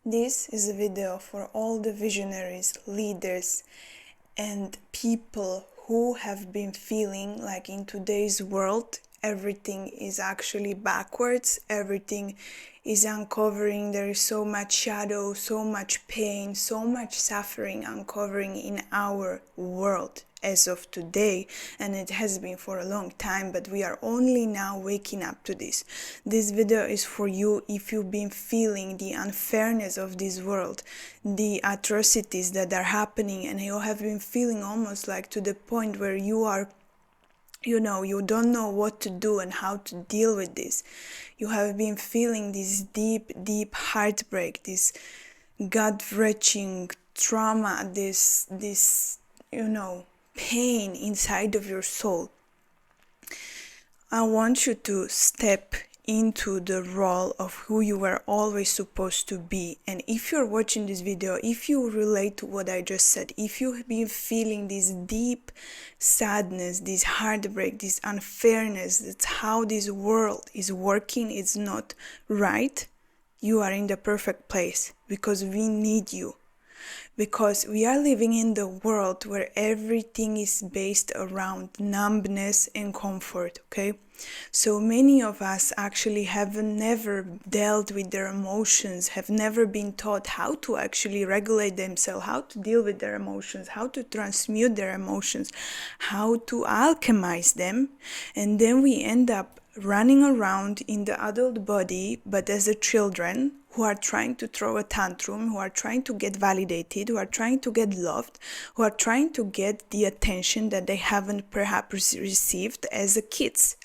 This is a video for all the visionaries, leaders, and people who have been feeling like in today's world everything is actually backwards, everything is uncovering, there is so much shadow, so much pain, so much suffering uncovering in our world as of today, and it has been for a long time, but we are only now waking up to this. This video is for you if you've been feeling the unfairness of this world, the atrocities that are happening, and you have been feeling almost like to the point where you are, you don't know what to do and how to deal with this. You have been feeling this deep heartbreak, this gut-wrenching trauma, this pain inside of your soul. I want you to step into the role of who you were always supposed to be. And if you're watching this video, if you relate to what I just said, if you've been feeling this deep sadness, this heartbreak, this unfairness, that's how this world is working, it's not right, you are in the perfect place, because we need you. Because we are living in the world where everything is based around numbness and comfort, okay? So many of us actually have never dealt with their emotions, have never been taught how to actually regulate themselves, how to deal with their emotions, how to transmute their emotions, how to alchemize them, and then we end up running around in the adult body, but as a children who are trying to throw a tantrum, who are trying to get validated, who are trying to get loved, who are trying to get the attention that they haven't perhaps received as a kids.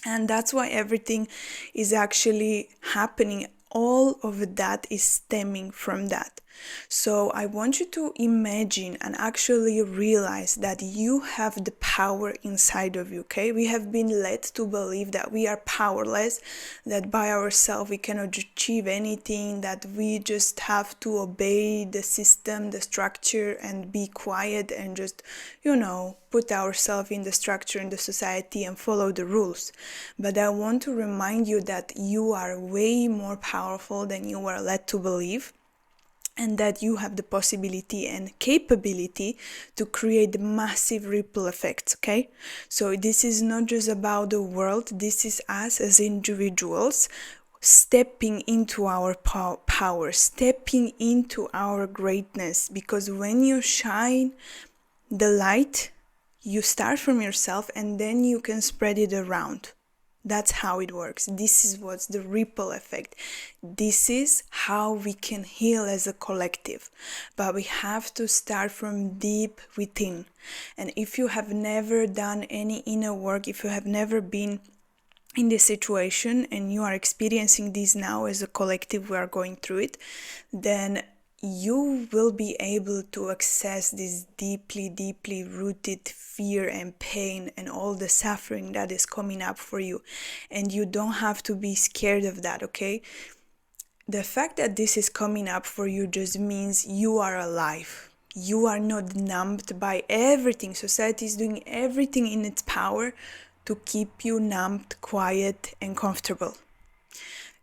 And that's why everything is actually happening. All of that is stemming from that. So I want you to imagine and actually realize that you have the power inside of you, okay? We have been led to believe that we are powerless, that by ourselves we cannot achieve anything, that we just have to obey the system, the structure, and be quiet and just, put ourselves in the structure, in the society, and follow the rules. But I want to remind you that you are way more powerful than you were led to believe, and that you have the possibility and capability to create massive ripple effects, okay? So this is not just about the world, this is us as individuals stepping into our power, stepping into our greatness, because when you shine the light, you start from yourself and then you can spread it around. That's how it works. This is what's the ripple effect. This is how we can heal as a collective. But we have to start from deep within. And if you have never done any inner work, if you have never been in this situation and you are experiencing this now as a collective, we are going through it, then you will be able to access this deeply rooted fear and pain and all the suffering that is coming up for you. And you don't have to be scared of that, okay? The fact that this is coming up for you just means you are alive. You are not numbed by everything. Society is doing everything in its power to keep you numbed, quiet, and comfortable.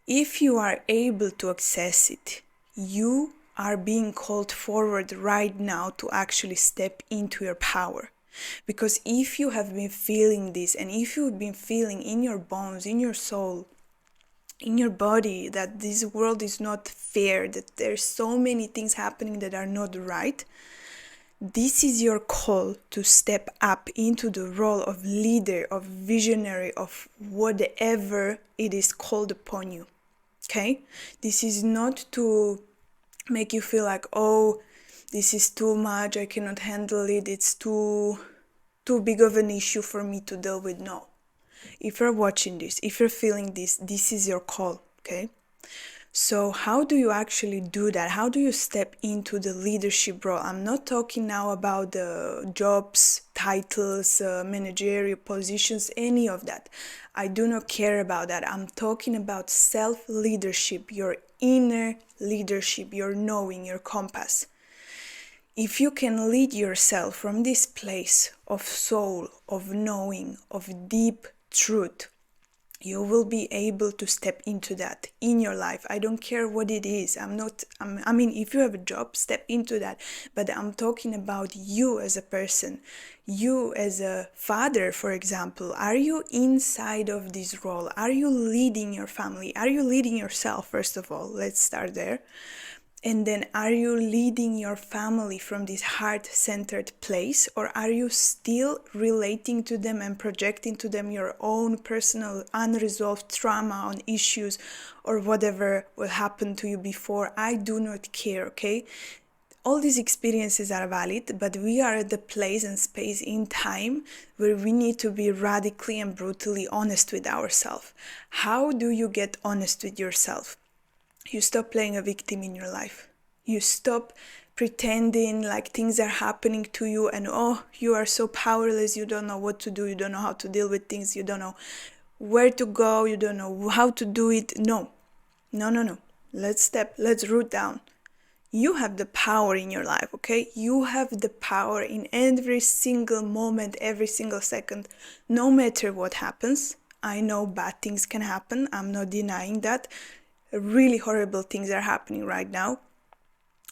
If you are able to access it, you are being called forward right now to actually step into your power. Because if you have been feeling this, and if you've been feeling in your bones, in your soul, in your body, that this world is not fair, that there's so many things happening that are not right, this is your call to step up into the role of leader, of visionary, of whatever it is called upon you. Okay? This is not to make you feel like, oh, this is too much, I cannot handle it, it's too big of an issue for me to deal with. No. If you're watching this, if you're feeling this, this is your call, okay? So how do you actually do that? How do you step into the leadership role? I'm not talking now about the jobs, titles, managerial positions, any of that. I do not care about that. I'm talking about self-leadership, your inner leadership, your knowing, your compass. If you can lead yourself from this place of soul, of knowing, of deep truth, You will be able to step into that in your life. I don't care what it is. I mean, if you have a job, step into that. But I'm talking about you as a person, you as a father, for example. Are you inside of this role? Are you leading your family? Are you leading yourself, first of all? Let's start there. And then, are you leading your family from this heart-centered place, or are you still relating to them and projecting to them your own personal unresolved trauma on issues or whatever will happen to you before? I do not care, okay? All these experiences are valid, but we are at the place and space in time where we need to be radically and brutally honest with ourselves. How do you get honest with yourself? You stop playing a victim in your life. You stop pretending like things are happening to you and you are so powerless, you don't know what to do, you don't know how to deal with things, you don't know where to go, you don't know how to do it. No. Let's root down. You have the power in your life, okay? You have the power in every single moment, every single second, no matter what happens. I know bad things can happen. I'm not denying that. Really horrible things are happening right now.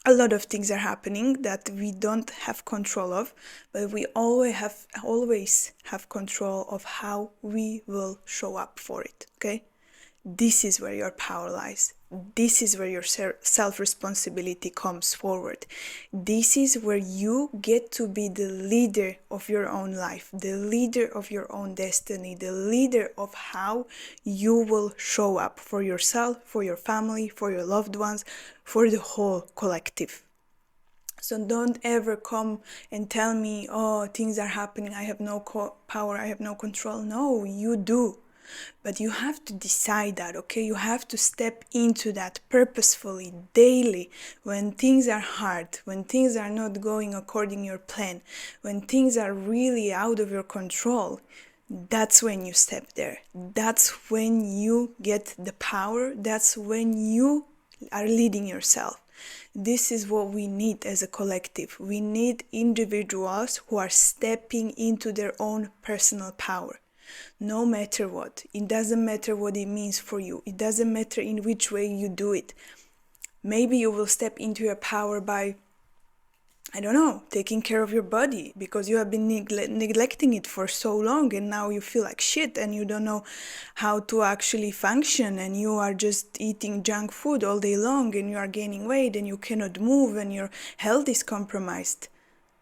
A lot of things are happening that we don't have control of, but we always have control of how we will show up for it, okay? This is where your power lies. This is where your self-responsibility comes forward. This is where you get to be the leader of your own life, the leader of your own destiny, the leader of how you will show up for yourself, for your family, for your loved ones, for the whole collective. So don't ever come and tell me, things are happening, I have no power, I have no control. No, you do. But you have to decide that, okay? You have to step into that purposefully, daily, when things are hard, when things are not going according to your plan, when things are really out of your control. That's when you step there. That's when you get the power. That's when you are leading yourself. This is what we need as a collective. We need individuals who are stepping into their own personal power. No matter what. It doesn't matter what it means for you. It doesn't matter in which way you do it. Maybe you will step into your power by, I don't know, taking care of your body because you have been neglecting it for so long, and now you feel like shit and you don't know how to actually function, and you are just eating junk food all day long and you are gaining weight and you cannot move and your health is compromised.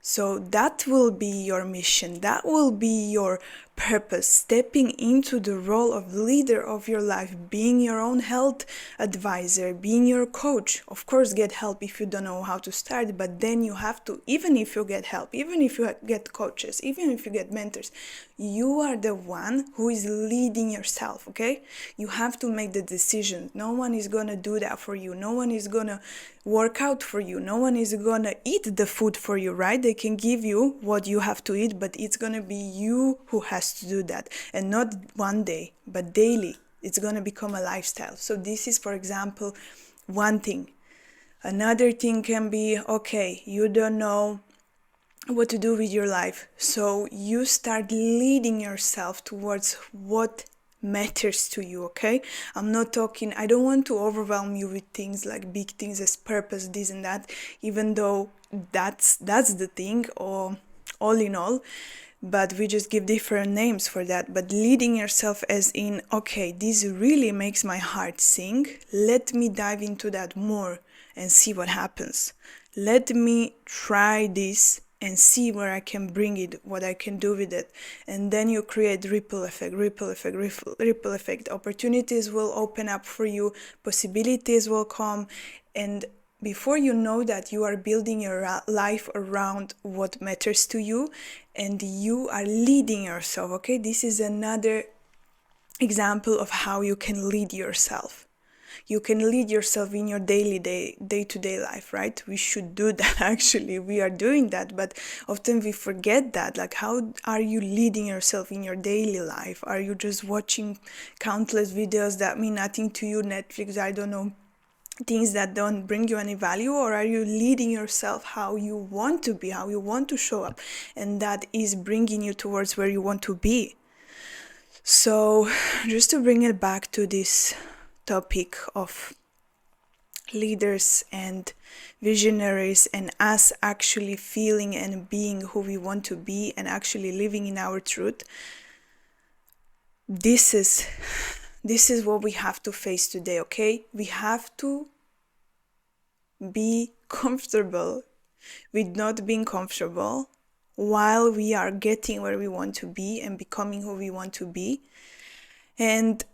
So that will be your mission. That will be your purpose, stepping into the role of leader of your life, being your own health advisor, being your coach. Of course, get help if you don't know how to start, but then you have to, even if you get help, even if you get coaches, even if you get mentors, you are the one who is leading yourself, okay? You have to make the decision. No one is gonna do that for you. No one is gonna work out for you. No one is gonna eat the food for you, right? They can give you what you have to eat, but it's gonna be you who has to do that, and not one day, but daily. It's gonna become a lifestyle. So this is, for example, one thing. Another thing can be, okay, you don't know what to do with your life, so you start leading yourself towards what matters to you, okay? I don't want to overwhelm you with things like big things as purpose, this and that, even though that's the thing, or all in all, but we just give different names for that. But leading yourself as in, okay, this really makes my heart sing, let me dive into that more and see what happens. Let me try this and see where I can bring it, what I can do with it. And then you create ripple effect. Opportunities will open up for you, possibilities will come, and before you know that, you are building your life around what matters to you, and you are leading yourself, okay? This is another example of how you can lead yourself. You can lead yourself in your day-to-day life, right? We should do that, actually. We are doing that, but often we forget that. Like, how are you leading yourself in your daily life? Are you just watching countless videos that mean nothing to you, Netflix, I don't know, things that don't bring you any value? Or are you leading yourself how you want to be, how you want to show up, and that is bringing you towards where you want to be? So, just to bring it back to this topic of leaders and visionaries and us actually feeling and being who we want to be and actually living in our truth, this is what we have to face today, okay? We have to be comfortable with not being comfortable while we are getting where we want to be and becoming who we want to be. And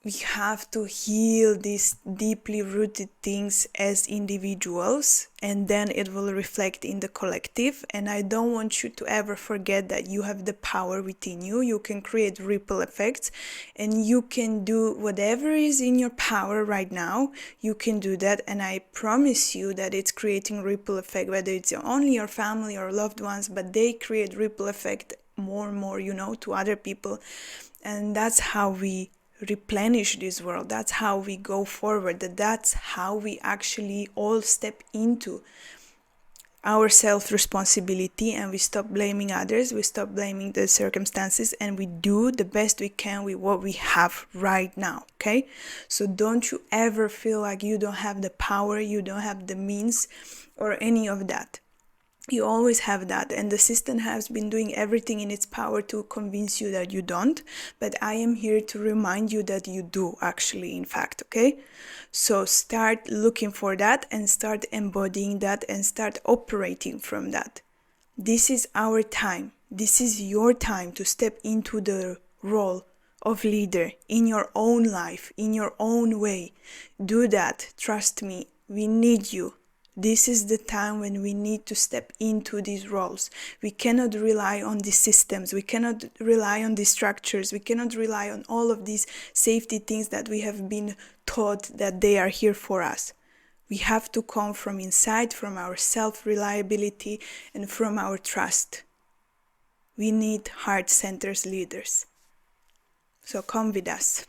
we have to heal these deeply rooted things as individuals, and then it will reflect in the collective. And I don't want you to ever forget that you have the power within you. You can create ripple effects, and you can do whatever is in your power right now. You can do that, and I promise you that it's creating ripple effect, whether it's only your family or loved ones, but they create ripple effect more and more, to other people. And that's how we replenish this world. That's how we go forward. That's how we actually all step into our self-responsibility, and we stop blaming others, we stop blaming the circumstances, and we do the best we can with what we have right now, okay? So don't you ever feel like you don't have the power, you don't have the means, or any of that. You always have that, and the system has been doing everything in its power to convince you that you don't, but I am here to remind you that you do actually, in fact, okay? So start looking for that and start embodying that and start operating from that. This is our time. This is your time to step into the role of leader in your own life, in your own way. Do that. Trust me, we need you. This is the time when we need to step into these roles. We cannot rely on these systems. We cannot rely on these structures. We cannot rely on all of these safety things that we have been taught that they are here for us. We have to come from inside, from our self-reliability and from our trust. We need heart-centered leaders. So come with us.